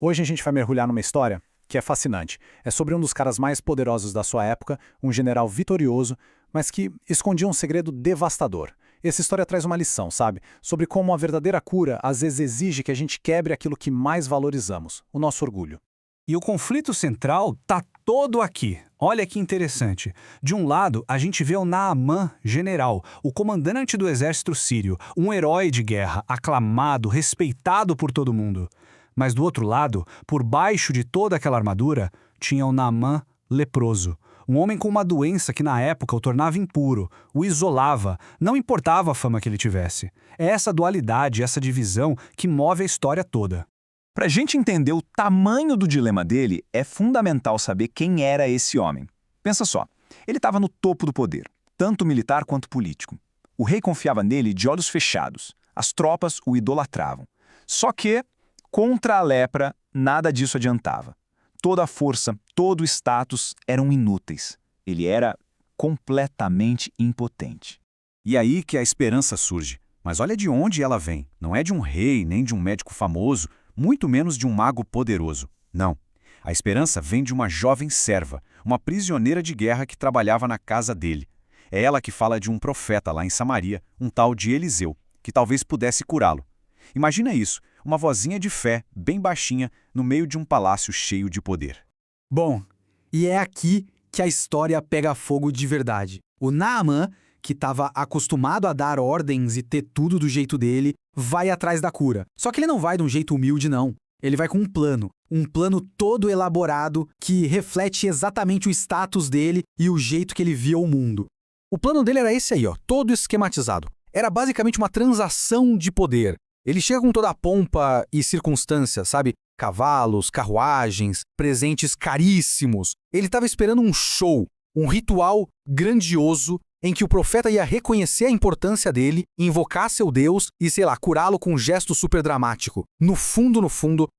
Hoje a gente vai mergulhar numa história que é fascinante. É sobre um dos caras mais poderosos da sua época, um general vitorioso, mas que escondia um segredo devastador. Essa história traz uma lição, sabe? Sobre como a verdadeira cura às vezes exige que a gente quebre aquilo que mais valorizamos, o nosso orgulho. E o conflito central tá todo aqui. Olha que interessante. De um lado, a gente vê o Naamã, general, o comandante do exército sírio, um herói de guerra, aclamado, respeitado por todo mundo. Mas do outro lado, por baixo de toda aquela armadura, tinha o Naamã leproso. Um homem com uma doença que na época o tornava impuro, o isolava, não importava a fama que ele tivesse. É essa dualidade, essa divisão que move a história toda. Para a gente entender o tamanho do dilema dele, é fundamental saber quem era esse homem. Pensa só, ele estava no topo do poder, tanto militar quanto político. O rei confiava nele de olhos fechados. As tropas o idolatravam. Só que, contra a lepra, nada disso adiantava. Toda a força, todo o status eram inúteis. Ele era completamente impotente. E aí que a esperança surge. Mas olha de onde ela vem. Não é de um rei, nem de um médico famoso, muito menos de um mago poderoso. Não. A esperança vem de uma jovem serva, uma prisioneira de guerra que trabalhava na casa dele. É ela que fala de um profeta lá em Samaria, um tal de Eliseu, que talvez pudesse curá-lo. Imagina isso, uma vozinha de fé, bem baixinha, no meio de um palácio cheio de poder. Bom, e é aqui que a história pega fogo de verdade. O Naamã, que estava acostumado a dar ordens e ter tudo do jeito dele, vai atrás da cura. Só que ele não vai de um jeito humilde, não. Ele vai com um plano todo elaborado que reflete exatamente o status dele e o jeito que ele via o mundo. O plano dele era esse aí, ó, todo esquematizado. Era basicamente uma transação de poder. Ele chega com toda a pompa e circunstância, sabe? Cavalos, carruagens, presentes caríssimos. Ele estava esperando um show, um ritual grandioso em que o profeta ia reconhecer a importância dele, invocar seu Deus e, sei lá, curá-lo com um gesto super dramático. No fundo,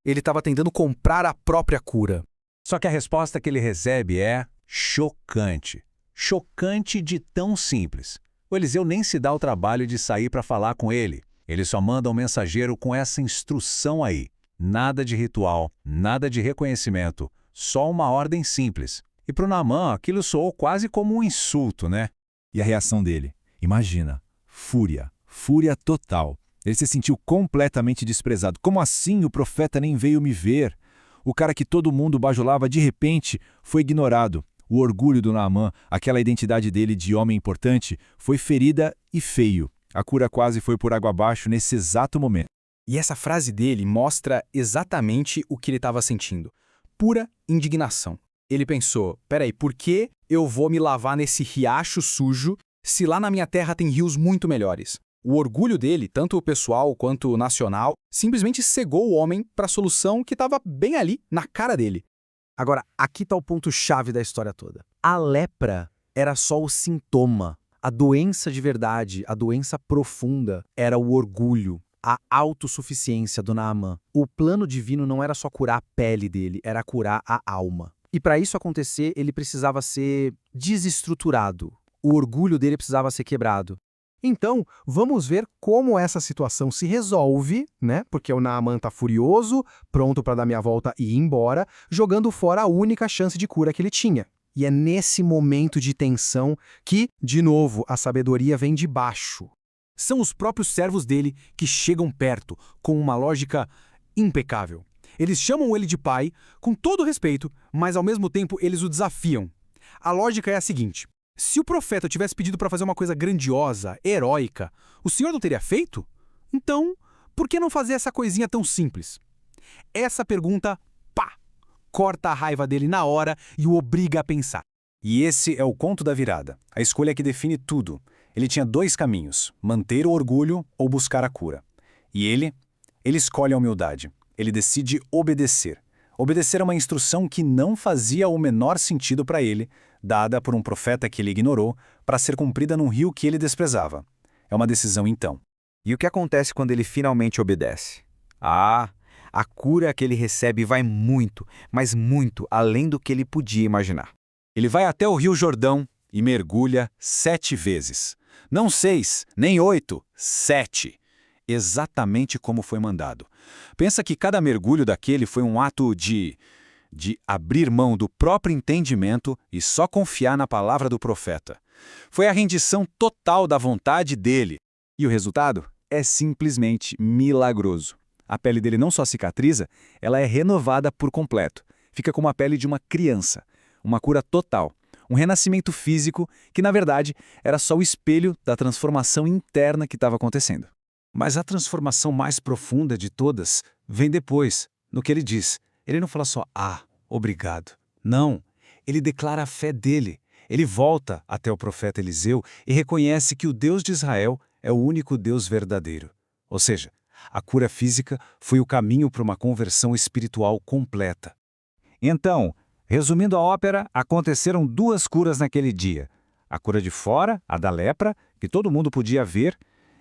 ele estava tentando comprar a própria cura. Só que a resposta que ele recebe é chocante. Chocante de tão simples. O Eliseu nem se dá o trabalho de sair para falar com ele. Ele só manda um mensageiro com essa instrução aí. Nada de ritual, nada de reconhecimento, só uma ordem simples. E para o Naamã, aquilo soou quase como um insulto, né? E a reação dele? Imagina, fúria, fúria total. Ele se sentiu completamente desprezado. Como assim o profeta nem veio me ver? O cara que todo mundo bajulava de repente foi ignorado. O orgulho do Naamã, aquela identidade dele de homem importante, foi ferida e feio. A cura quase foi por água abaixo nesse exato momento. E essa frase dele mostra exatamente o que ele estava sentindo. Pura indignação. Ele pensou, peraí, por que eu vou me lavar nesse riacho sujo se lá na minha terra tem rios muito melhores? O orgulho dele, tanto o pessoal quanto o nacional, simplesmente cegou o homem para a solução que estava bem ali, na cara dele. Agora, aqui está o ponto-chave da história toda. A lepra era só o sintoma. A doença de verdade, a doença profunda, era o orgulho, a autossuficiência do Naamã. O plano divino não era só curar a pele dele, era curar a alma. E para isso acontecer, ele precisava ser desestruturado. O orgulho dele precisava ser quebrado. Então, vamos ver como essa situação se resolve, né? Porque o Naamã tá furioso, pronto para dar meia volta e ir embora, jogando fora a única chance de cura que ele tinha. E é nesse momento de tensão que, de novo, a sabedoria vem de baixo. São os próprios servos dele que chegam perto, com uma lógica impecável. Eles chamam ele de pai, com todo respeito, mas ao mesmo tempo eles o desafiam. A lógica é a seguinte: se o profeta tivesse pedido para fazer uma coisa grandiosa, heróica, o senhor não teria feito? Então, por que não fazer essa coisinha tão simples? Essa pergunta, pá, corta a raiva dele na hora e o obriga a pensar. E esse é o conto da virada, a escolha que define tudo. Ele tinha dois caminhos, manter o orgulho ou buscar a cura. E ele escolhe a humildade. Ele decide obedecer. Obedecer a uma instrução que não fazia o menor sentido para ele, dada por um profeta que ele ignorou, para ser cumprida num rio que ele desprezava. É uma decisão então. E o que acontece quando ele finalmente obedece? A cura que ele recebe vai muito, mas muito além do que ele podia imaginar. Ele vai até o rio Jordão e mergulha 7 vezes. Não 6, nem 8, 7. Exatamente como foi mandado. Pensa que cada mergulho daquele foi um ato de abrir mão do próprio entendimento e só confiar na palavra do profeta. Foi a rendição total da vontade dele. E o resultado é simplesmente milagroso. A pele dele não só cicatriza, ela é renovada por completo. Fica como a pele de uma criança. Uma cura total. Um renascimento físico que, na verdade, era só o espelho da transformação interna que estava acontecendo. Mas a transformação mais profunda de todas vem depois, no que ele diz. Ele não fala só, obrigado. Não, ele declara a fé dele. Ele volta até o profeta Eliseu e reconhece que o Deus de Israel é o único Deus verdadeiro. Ou seja, a cura física foi o caminho para uma conversão espiritual completa. Então, resumindo a ópera, aconteceram 2 curas naquele dia. A cura de fora, a da lepra, que todo mundo podia ver,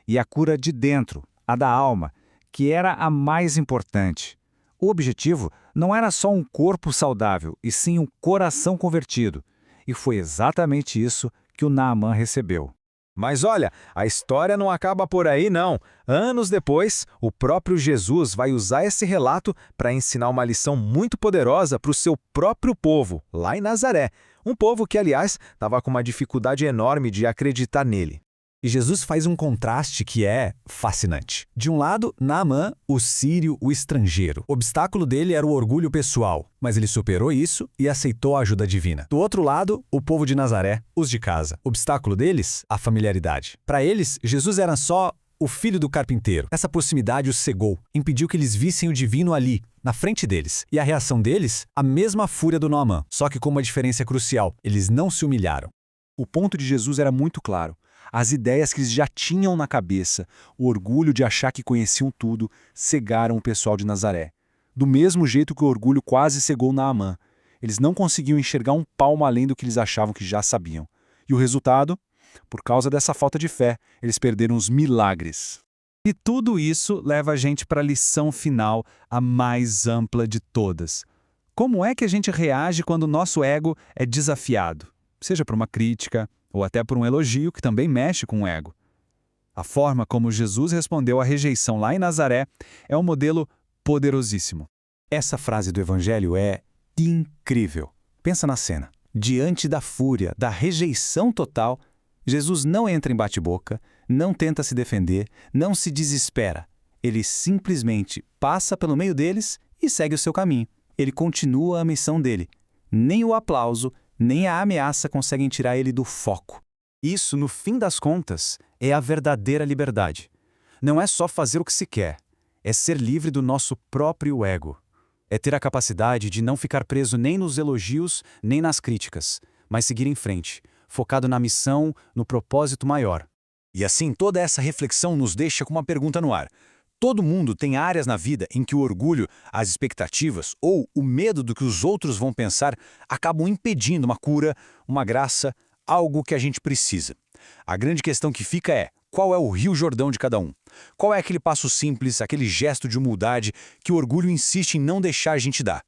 e a cura de dentro, a da alma, que era a mais importante. O objetivo não era só um corpo saudável, e sim um coração convertido. E foi exatamente isso que o Naamã recebeu. Mas olha, a história não acaba por aí, não. Anos depois, o próprio Jesus vai usar esse relato para ensinar uma lição muito poderosa para o seu próprio povo, lá em Nazaré. Um povo que, aliás, estava com uma dificuldade enorme de acreditar nele. E Jesus faz um contraste que é fascinante. De um lado, Naamã, o sírio, o estrangeiro. O obstáculo dele era o orgulho pessoal, mas ele superou isso e aceitou a ajuda divina. Do outro lado, o povo de Nazaré, os de casa. O obstáculo deles, a familiaridade. Para eles, Jesus era só o filho do carpinteiro. Essa proximidade os cegou, impediu que eles vissem o divino ali, na frente deles. E a reação deles, a mesma fúria do Naamã, só que com uma diferença crucial. Eles não se humilharam. O ponto de Jesus era muito claro. As ideias que eles já tinham na cabeça, o orgulho de achar que conheciam tudo, cegaram o pessoal de Nazaré. Do mesmo jeito que o orgulho quase cegou Naamã. Eles não conseguiam enxergar um palmo além do que eles achavam que já sabiam. E o resultado? Por causa dessa falta de fé, eles perderam os milagres. E tudo isso leva a gente para a lição final, a mais ampla de todas. Como é que a gente reage quando o nosso ego é desafiado? Seja por uma crítica, ou até por um elogio que também mexe com o ego. A forma como Jesus respondeu à rejeição lá em Nazaré é um modelo poderosíssimo. Essa frase do Evangelho é incrível. Pensa na cena. Diante da fúria, da rejeição total, Jesus não entra em bate-boca, não tenta se defender, não se desespera. Ele simplesmente passa pelo meio deles e segue o seu caminho. Ele continua a missão dele. Nem o aplauso, nem a ameaça conseguem tirar ele do foco. Isso, no fim das contas, é a verdadeira liberdade. Não é só fazer o que se quer, é ser livre do nosso próprio ego. É ter a capacidade de não ficar preso nem nos elogios, nem nas críticas, mas seguir em frente, focado na missão, no propósito maior. E assim, toda essa reflexão nos deixa com uma pergunta no ar. Todo mundo tem áreas na vida em que o orgulho, as expectativas ou o medo do que os outros vão pensar acabam impedindo uma cura, uma graça, algo que a gente precisa. A grande questão que fica é, qual é o Rio Jordão de cada um? Qual é aquele passo simples, aquele gesto de humildade que o orgulho insiste em não deixar a gente dar?